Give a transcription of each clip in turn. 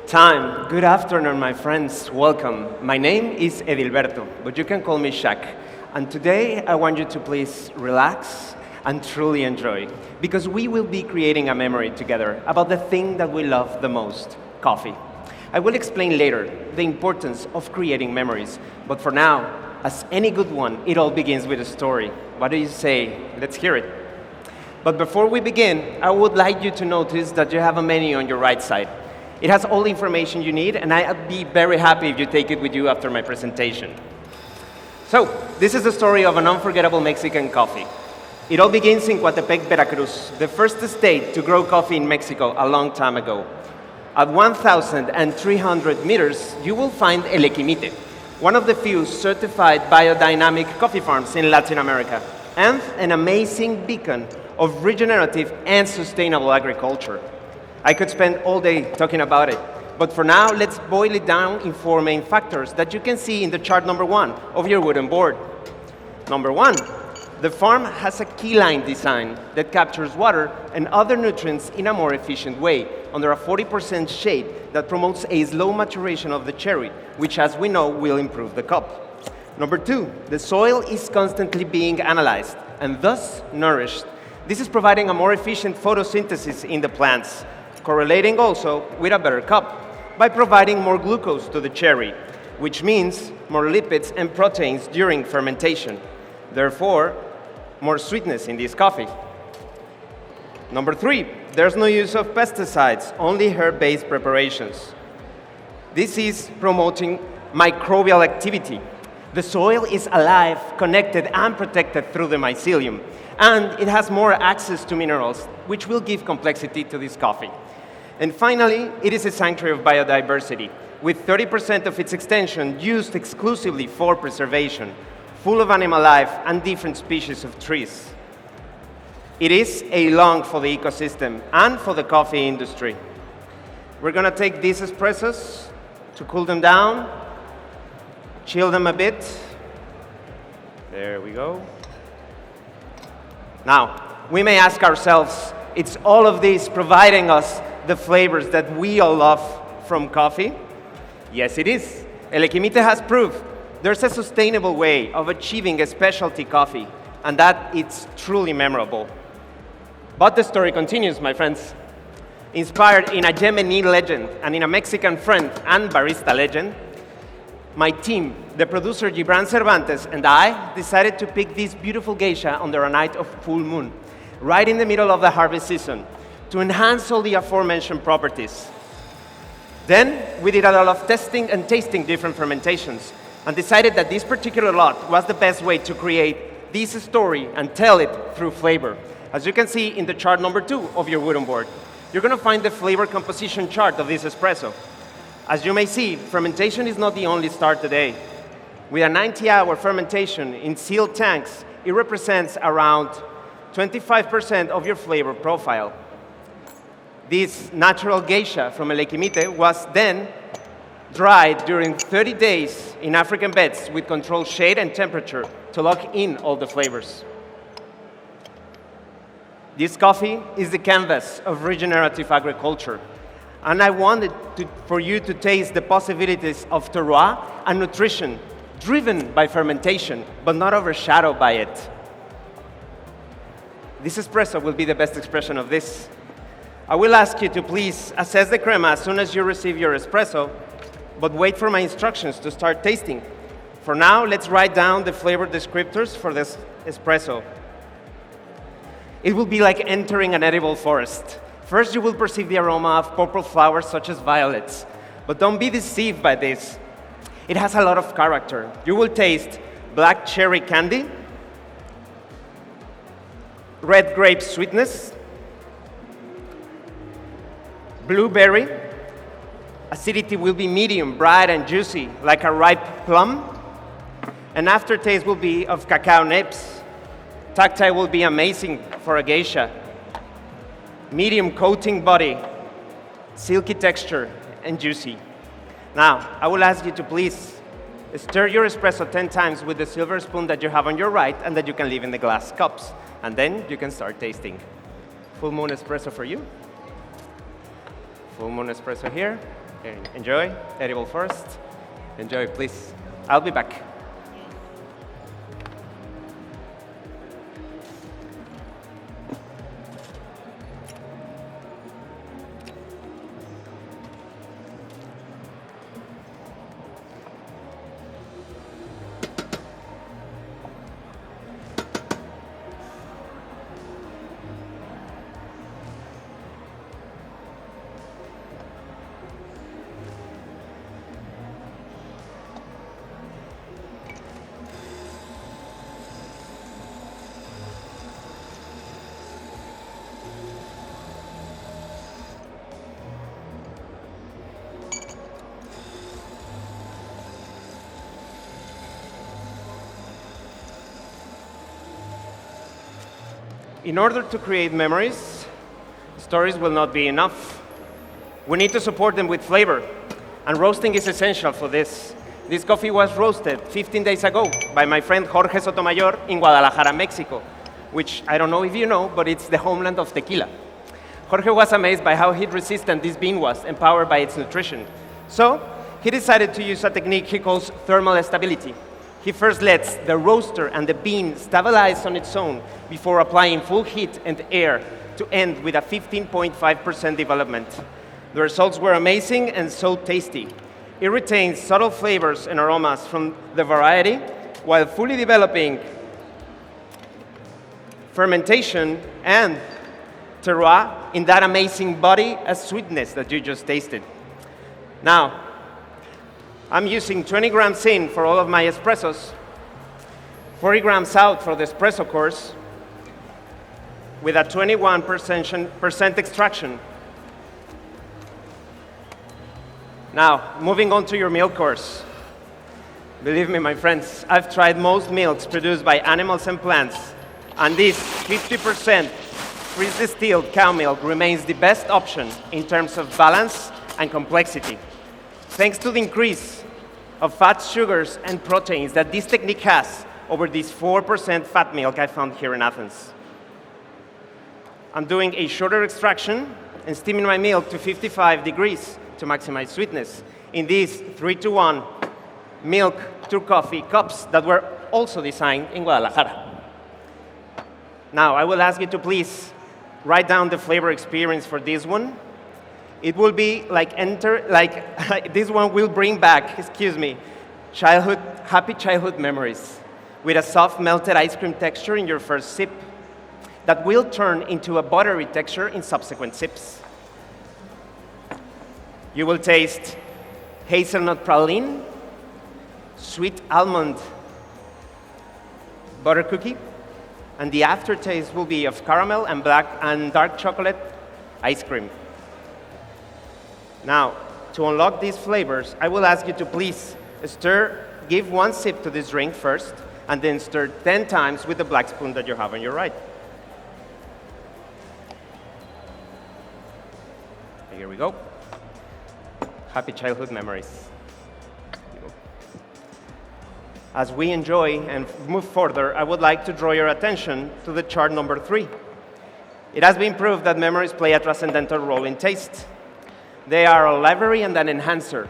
Time. Good afternoon, my friends. Welcome. My name is Edilberto, but you can call me Shaq. And today, I want you to please relax and truly enjoy, because we will be creating a memory together about the thing that we love the most, coffee. I will explain later the importance of creating memories, but for now, as any good one, it all begins with a story. What do you say? Let's hear it. But before we begin, I would like you to notice that you have a menu on your right side. It has all the information you need, and I'd be very happy if you take it with you after my presentation. So, this is the story of an unforgettable Mexican coffee. It all begins in Coatepec, Veracruz, the first state to grow coffee in Mexico a long time ago. At 1,300 meters, you will find El Equimite, one of the few certified biodynamic coffee farms in Latin America, and an amazing beacon of regenerative and sustainable agriculture. I could spend all day talking about it, but for now, let's boil it down in four main factors that you can see in the chart number 1 of your wooden board. Number 1, the farm has a key line design that captures water and other nutrients in a more efficient way under a 40% shade that promotes a slow maturation of the cherry, which, as we know, will improve the cup. Number 2, the soil is constantly being analyzed and thus nourished. This is providing a more efficient photosynthesis in the plants, correlating also with a better cup by providing more glucose to the cherry, which means more lipids and proteins during fermentation. Therefore, more sweetness in this coffee. Number 3, there's no use of pesticides, only herb-based preparations. This is promoting microbial activity. The soil is alive, connected, and protected through the mycelium, and it has more access to minerals, which will give complexity to this coffee. And finally, it is a sanctuary of biodiversity, with 30% of its extension used exclusively for preservation, full of animal life and different species of trees. It is a lung for the ecosystem and for the coffee industry. We're going to take these espressos to cool them down, chill them a bit. There we go. Now, we may ask ourselves, it's all of this providing us the flavors that we all love from coffee? Yes, it is. El Equimite has proof there's a sustainable way of achieving a specialty coffee, and that it's truly memorable. But the story continues, my friends. Inspired in a Yemeni legend and in a Mexican friend and barista legend, my team, the producer Gibran Cervantes and I, decided to pick this beautiful geisha under a night of full moon, right in the middle of the harvest season, to enhance all the aforementioned properties. Then, we did a lot of testing and tasting different fermentations, and decided that this particular lot was the best way to create this story and tell it through flavor. As you can see in the chart number 2 of your wooden board, you're going to find the flavor composition chart of this espresso. As you may see, fermentation is not the only start today. With a 90-hour fermentation in sealed tanks, it represents around 25% of your flavor profile. This natural geisha from El Equimite was then dried during 30 days in African beds with controlled shade and temperature to lock in all the flavors. This coffee is the canvas of regenerative agriculture, and I wanted for you to taste the possibilities of terroir and nutrition driven by fermentation, but not overshadowed by it. This espresso will be the best expression of this. I will ask you to please assess the crema as soon as you receive your espresso, but wait for my instructions to start tasting. For now, let's write down the flavor descriptors for this espresso. It will be like entering an edible forest. First, you will perceive the aroma of purple flowers such as violets, but don't be deceived by this. It has a lot of character. You will taste black cherry candy, red grape sweetness, blueberry. Acidity will be medium, bright and juicy, like a ripe plum. And aftertaste will be of cacao nibs. Tactile will be amazing for a geisha. Medium coating body, silky texture, and juicy. Now, I will ask you to please stir your espresso 10 times with the silver spoon that you have on your right and that you can leave in the glass cups. And then you can start tasting. Full moon espresso for you. Full moon espresso here. Here, enjoy. Edible first. Enjoy, please. I'll be back. In order to create memories, stories will not be enough. We need to support them with flavor, and roasting is essential for this. This coffee was roasted 15 days ago by my friend Jorge Sotomayor in Guadalajara, Mexico, which I don't know if you know, but it's the homeland of tequila. Jorge was amazed by how heat-resistant this bean was, empowered by its nutrition. So he decided to use a technique he calls thermal stability. He first lets the roaster and the bean stabilize on its own before applying full heat and air to end with a 15.5% development. The results were amazing and so tasty. It retains subtle flavors and aromas from the variety while fully developing fermentation and terroir in that amazing body of sweetness that you just tasted. Now, I'm using 20 grams in for all of my espressos, 40 grams out for the espresso course, with a 21% extraction. Now, moving on to your milk course. Believe me, my friends, I've tried most milks produced by animals and plants, and this 50% freeze-distilled cow milk remains the best option in terms of balance and complexity. Thanks to the increase of fats, sugars, and proteins that this technique has over this 4% fat milk I found here in Athens. I'm doing a shorter extraction and steaming my milk to 55 degrees to maximize sweetness in these 3-to-1 milk to coffee cups that were also designed in Guadalajara. Now, I will ask you to please write down the flavor experience for this one. It will be like this one will bring back, happy childhood memories with a soft melted ice cream texture in your first sip that will turn into a buttery texture in subsequent sips. You will taste hazelnut praline, sweet almond butter cookie, and the aftertaste will be of caramel and black and dark chocolate ice cream. Now, to unlock these flavors, I will ask you to please give one sip to this drink first, and then stir 10 times with the black spoon that you have on your right. Here we go. Happy childhood memories. As we enjoy and move further, I would like to draw your attention to the chart number 3. It has been proved that memories play a transcendental role in taste. They are a library and an enhancer.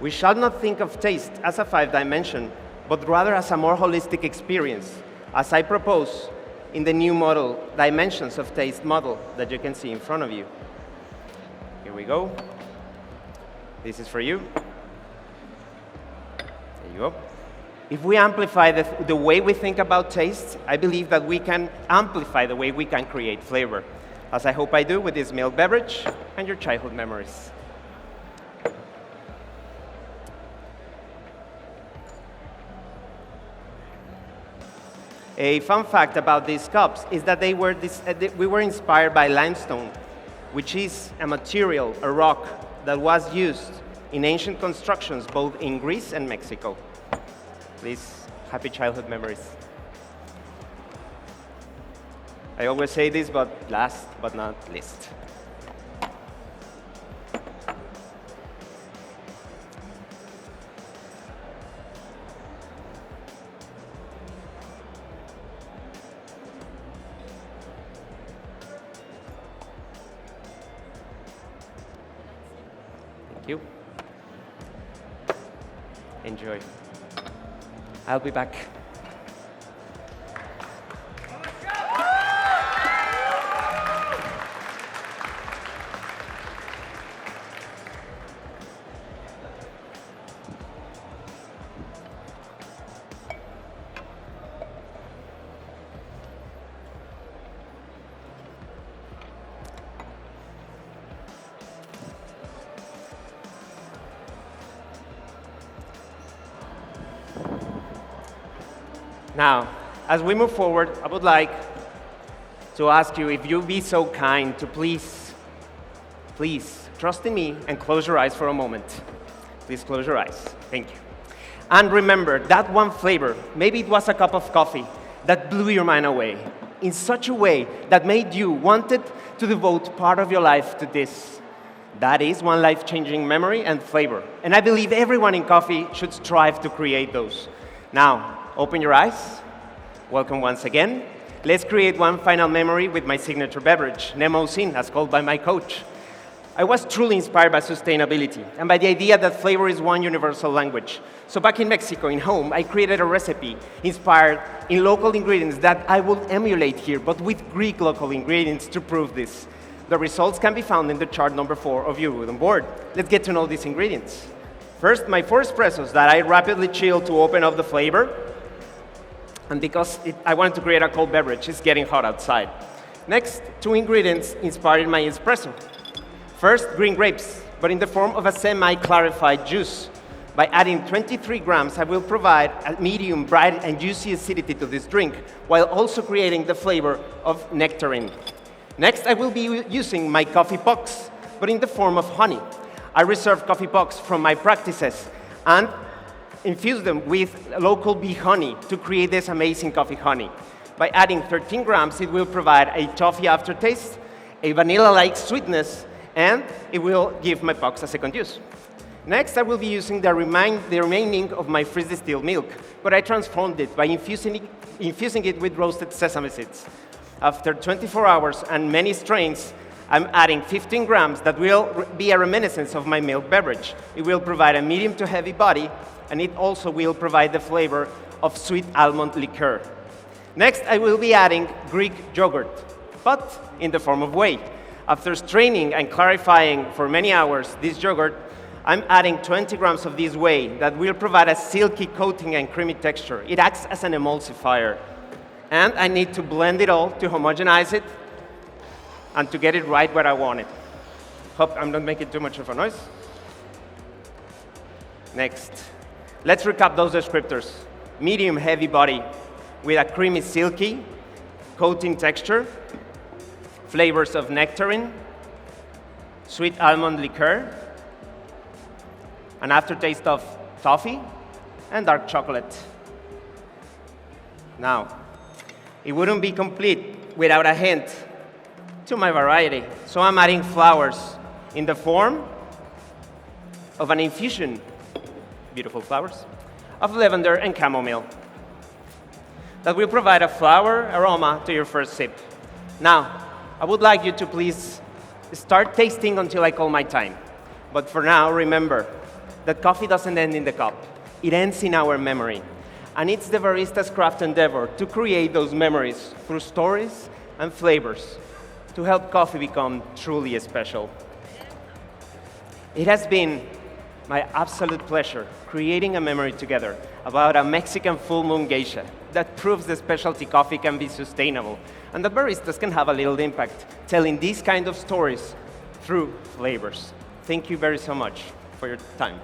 We shall not think of taste as a 5-dimension, but rather as a more holistic experience, as I propose in the new model, Dimensions of Taste model that you can see in front of you. Here we go. This is for you. There you go. If we amplify the way we think about taste, I believe that we can amplify the way we can create flavor, as I hope I do with this milk beverage and your childhood memories. A fun fact about these cups is that we were inspired by limestone, which is a material, a rock, that was used in ancient constructions both in Greece and Mexico. Please, happy childhood memories. I always say this, but last but not least. Thank you. Enjoy. I'll be back. Now, as we move forward, I would like to ask you if you'd be so kind to please trust in me and close your eyes for a moment. Please close your eyes. Thank you. And remember, that one flavor, maybe it was a cup of coffee that blew your mind away in such a way that made you wanted to devote part of your life to this. That is one life-changing memory and flavor. And I believe everyone in coffee should strive to create those. Now, open your eyes. Welcome once again. Let's create one final memory with my signature beverage, Nemo Sin, as called by my coach. I was truly inspired by sustainability and by the idea that flavor is one universal language. So back in Mexico, in home, I created a recipe inspired in local ingredients that I will emulate here, but with Greek local ingredients to prove this. The results can be found in the chart number 4 of your wooden board. Let's get to know these ingredients. First, my 4 espressos that I rapidly chill to open up the flavor. And because I wanted to create a cold beverage, it's getting hot outside. Next, 2 ingredients inspired my espresso. First, green grapes, but in the form of a semi-clarified juice. By adding 23 grams, I will provide a medium, bright, and juicy acidity to this drink, while also creating the flavor of nectarine. Next, I will be using my coffee pucks, but in the form of honey. I reserve coffee pucks from my practices and infuse them with local bee honey to create this amazing coffee honey. By adding 13 grams, it will provide a toffee aftertaste, a vanilla-like sweetness, and it will give my pucks a second use. Next, I will be using the remaining of my freeze-distilled milk, but I transformed it by infusing it with roasted sesame seeds. After 24 hours and many strains, I'm adding 15 grams that will be a reminiscence of my milk beverage. It will provide a medium to heavy body, and it also will provide the flavor of sweet almond liqueur. Next, I will be adding Greek yogurt, but in the form of whey. After straining and clarifying for many hours this yogurt, I'm adding 20 grams of this whey that will provide a silky coating and creamy texture. It acts as an emulsifier. And I need to blend it all to homogenize it and to get it right where I want it. Hope I'm not making too much of a noise. Next, let's recap those descriptors. Medium heavy body with a creamy silky coating texture, flavors of nectarine, sweet almond liqueur, an aftertaste of toffee, and dark chocolate. Now, it wouldn't be complete without a hint to my variety. So I'm adding flowers in the form of an infusion, beautiful flowers, of lavender and chamomile that will provide a flower aroma to your first sip. Now, I would like you to please start tasting until I call my time. But for now, remember that coffee doesn't end in the cup. It ends in our memory. And it's the barista's craft endeavor to create those memories through stories and flavors to help coffee become truly special. It has been my absolute pleasure creating a memory together about a Mexican full moon geisha that proves that specialty coffee can be sustainable and that baristas can have a little impact telling these kind of stories through flavors. Thank you very so much for your time.